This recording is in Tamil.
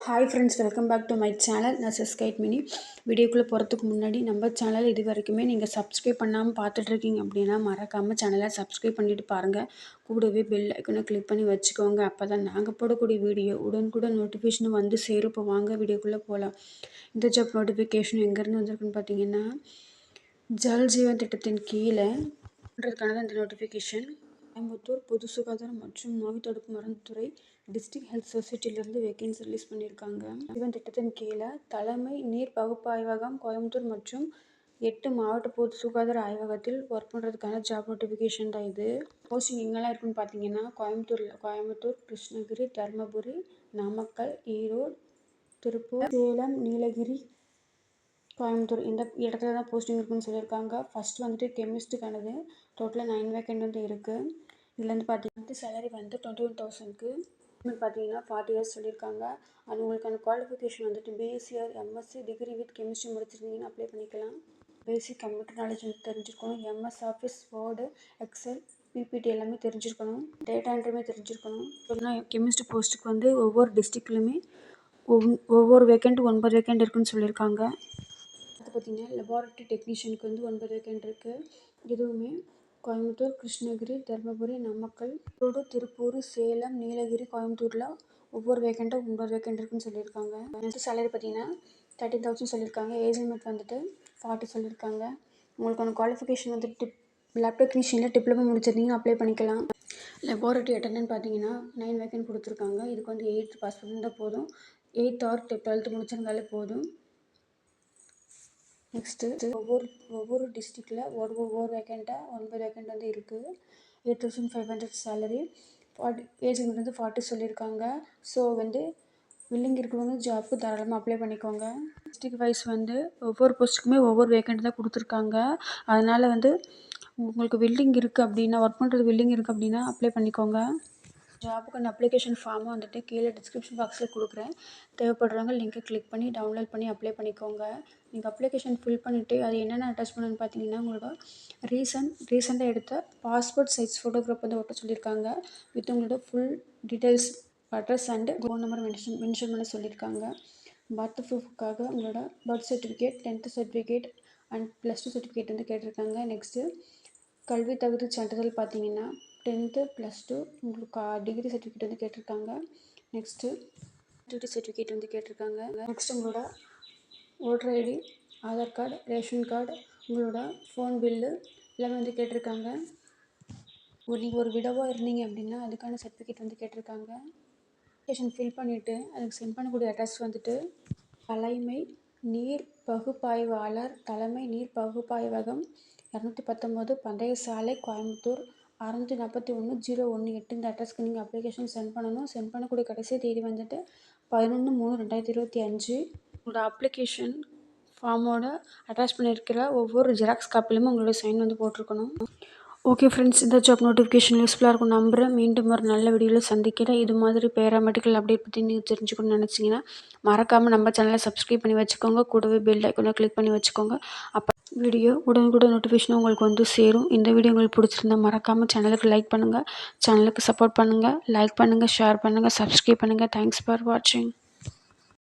Hi friends, welcome back to my channel. நான் ஸ்கைட் மினி. வீடியோக்குள்ளே போகிறதுக்கு முன்னாடி நம்ம சேனல் இது வரைக்குமே நீங்கள் சப்ஸ்கிரைப் பண்ணாமல் பார்த்துட்ருக்கீங்க அப்படின்னா மறக்காமல் சேனலை சப்ஸ்கிரைப் பண்ணிவிட்டு பாருங்கள். கூடவே பெல் ஐக்கனை கிளிக் பண்ணி வச்சுக்கோங்க. அப்போ தான் நாங்கள் போடக்கூடிய வீடியோ உடனுக்குடன் நோட்டிஃபிகேஷன் வந்து சேரும். இப்போ வாங்க வீடியோக்குள்ளே போகலாம். இந்த ஜாப் நோட்டிஃபிகேஷன் எங்கேருந்து வந்திருக்குன்னு பார்த்தீங்கன்னா, ஜல் ஜீவன் திட்டத்தின் கீழே பண்ணுறதுக்கான இந்த நோட்டிஃபிகேஷன் கோயம்புத்தூர் பொது சுகாதாரம் மற்றும் நோய் தடுப்பு மருந்துத்துறை டிஸ்ட்ரிக்ட் ஹெல்த் சொசைட்டிலேருந்து வேகன்சி ரிலீஸ் பண்ணியிருக்காங்க. ஜீவன் திட்டத்தின் கீழே தலைமை நீர் பகுப்பாய்வகம் கோயம்புத்தூர் மற்றும் 8 மாவட்ட பொது சுகாதார ஆய்வகத்தில் ஒர்க் பண்ணுறதுக்கான ஜாப் நோட்டிஃபிகேஷன் தான் இது. போஸ்டிங் எங்கெல்லாம் இருக்குன்னு பார்த்தீங்கன்னா, கோயம்புத்தூர், கிருஷ்ணகிரி, தருமபுரி, நாமக்கல், ஈரோடு, திருப்பூர், சேலம், நீலகிரி, கோயம்புத்தூர் இந்த இடத்துல தான் போஸ்டிங் இருக்குன்னு சொல்லியிருக்காங்க. ஃபஸ்ட்டு வந்துட்டு கெமிஸ்ட்டுக்கானது டோட்டலாக 9 வேக்கண்ட் வந்து இருக்குது. இதில் வந்து பார்த்தீங்கன்னா சேலரி வந்து 21,000க்கு பார்த்தீங்கன்னா 40 இயர்ஸ் சொல்லியிருக்காங்க. அது உங்களுக்கான குவாலிஃபிகேஷன் வந்துட்டு BSc or MSc degree with chemistry முடிச்சிருந்தீங்கன்னா அப்ளை பண்ணிக்கலாம். பேசிக் கம்ப்யூட்டர் நாலேஜ் வந்து தெரிஞ்சிருக்கணும். MS Office, Word, Excel, PPT எல்லாமே தெரிஞ்சிருக்கணும். டேட்டா என்ட்ரியுமே தெரிஞ்சிருக்கணும். இப்போனா கெமிஸ்ட்ரி போஸ்ட்டுக்கு வந்து ஒவ்வொரு டிஸ்ட்ரிக்ட்லையுமே ஒவ்வொரு வேக்கண்ட் 9 வேக்கண்ட் இருக்குன்னு சொல்லியிருக்காங்க. அது பார்த்திங்கன்னா லெபார்ட்டரி டெக்னீஷியனுக்கு வந்து 9 வேக்கண்ட் இருக்குது. இதுவுமே கோயம்புத்தூர், கிருஷ்ணகிரி, தருமபுரி, நாமக்கல், ஈரோடு, திருப்பூர், சேலம், நீலகிரி, கோயம்புத்தூரில் ஒவ்வொரு வேக்கண்ட்டும் 9 வேக்கண்ட் இருக்குன்னு சொல்லியிருக்காங்க. நெக்ஸ்ட் சேலரி பார்த்தீங்கன்னா 13,000 சொல்லியிருக்காங்க. ஏஜ் லிமிட் வந்துட்டு 40 சொல்லியிருக்காங்க. உங்களுக்கான குவாலிஃபிகேஷன் வந்துட்டு லேப் டெக்னீஷியனில் டிப்ளமோ முடிச்சிருந்தீங்கன்னா அப்ளை பண்ணிக்கலாம். லெபார்ட்டரி அட்டெண்டன்ட் பார்த்தீங்கன்னா 9 வேக்கண்ட் கொடுத்துருக்காங்க. இதுக்கு வந்து 8th பாஸ் பண்ணியிருந்தால் போதும். 8th ஆர் 12th முடிச்சிருந்தாலே போதும். நெக்ஸ்ட்டு ஒவ்வொரு டிஸ்ட்ரிக்டில் ஒவ்வொரு வேக்கண்ட்டாக 9 வேக்கண்ட் வந்து இருக்குது. 8,500 சேலரி. ஏஜ் லிமிட் வந்து 40 சொல்லியிருக்காங்க. ஸோ வந்து வில்லிங் இருக்கிறவங்க ஜாப்க்கு தாராளமாக அப்ளை பண்ணிக்கோங்க. டிஸ்ட்ரிக்ட் வைஸ் வந்து ஒவ்வொரு போஸ்ட்டுக்குமே ஒவ்வொரு வேக்கண்ட் தான் கொடுத்துருக்காங்க. அதனால் வந்து உங்களுக்கு வில்லிங் இருக்குது அப்படின்னா, ஒர்க் பண்ணுறது வில்லிங் இருக்குது அப்படின்னா அப்ளை பண்ணிக்கோங்க. ஜாபுக்கான அப்ளிகேஷன் ஃபார்மை வந்துட்டு கீழே டிஸ்கிரிப்ஷன் பாக்ஸில் கொடுக்குறேன். தேவைப்படுறவங்க லிங்கை கிளிக் பண்ணி டவுன்லோட் பண்ணி அப்ளை பண்ணிக்கோங்க. நீங்கள் அப்ளிகேஷன் ஃபில் பண்ணிவிட்டு அது என்னென்ன அட்டாச் பண்ணணும்னு பார்த்தீங்கன்னா, உங்களோட ரீசெண்டாக எடுத்த பாஸ்போர்ட் சைஸ் ஃபோட்டோகிராஃப் வந்து ஒட்ட சொல்லியிருக்காங்க. வித் உங்களோட full details, address and phone number mention பண்ண சொல்லியிருக்காங்க. பர்த் ப்ரூஃப்க்காக உங்களோட birth certificate, 10th certificate and +2 certificate வந்து கேட்டிருக்காங்க. நெக்ஸ்ட்டு கல்வி தகுதி சான்றிதழ் பார்த்தீங்கன்னா 10th +2 உங்களுக்கு டிகிரி சர்டிஃபிகேட் வந்து கேட்டிருக்காங்க. நெக்ஸ்ட்டு டிகிரி சர்டிஃபிகேட் வந்து கேட்டிருக்காங்க. நெக்ஸ்ட் உங்களோட voter ID, Aadhaar card, ration card, உங்களோட ஃபோன் பில்லு எல்லாமே வந்து கேட்டிருக்காங்க. நீங்கள் ஒரு விடவாக இருந்தீங்க அப்படின்னா அதுக்கான சர்டிஃபிகேட் வந்து கேட்டிருக்காங்க. அப்ளிகேஷன் ஃபில் பண்ணிவிட்டு அதுக்கு சென்ட் பண்ணக்கூடிய அட்ரஸ் வந்துட்டு தலைமை நீர் பகுப்பாய்வாளர், தலைமை நீர் பகுப்பாய்வகம், 219 பந்தய சாலை, கோயம்புத்தூர் 641-018 இந்த அட்ரஸ்க்கு நீங்கள் அப்ளிகேஷன் சென்ட் பண்ணணும். சென்ட் பண்ணக்கூடிய கடைசி தேதி வந்துட்டு 11/3/2025. உங்களோட அப்ளிகேஷன் ஃபார்மோட அட்டாச் பண்ணியிருக்கிற ஒவ்வொரு ஜெராக்ஸ் காப்பிலுமே உங்களோட சைன் வந்து போட்டிருக்கணும். ஓகே ஃப்ரெண்ட்ஸ், இந்த ஜாப் நோட்டிஃபிகேஷன் யூஸ்ஃபுல்லாக இருக்கும் நம்புகிறேன். மீண்டும் ஒரு நல்ல வீடியோவில் சந்திக்கிறேன். இது மாதிரி பேராமெடிக்கல் அப்டேட் பற்றி நீங்கள் தெரிஞ்சுக்கணும்னு நினச்சிங்கன்னா மறக்காமல் நம்ம சேனலை சப்ஸ்கிரைப் பண்ணி வச்சுக்கோங்க. கூடவே பெல் ஐக்கனை கிளிக் பண்ணி வச்சுக்கோங்க. அப்போ வீடியோ உடனுக்குடன் நோட்டிஃபிகேஷன் உங்களுக்கு வந்து சேரும். இந்த வீடியோ உங்களுக்கு பிடிச்சிருந்தா மறக்காமல் சேனலுக்கு லைக் பண்ணுங்கள். சேனலுக்கு சப்போர்ட் பண்ணுங்கள். லைக் பண்ணுங்கள், ஷேர் பண்ணுங்கள், சப்ஸ்கிரைப் பண்ணுங்கள். தேங்க்ஸ் ஃபார் வாட்சிங்.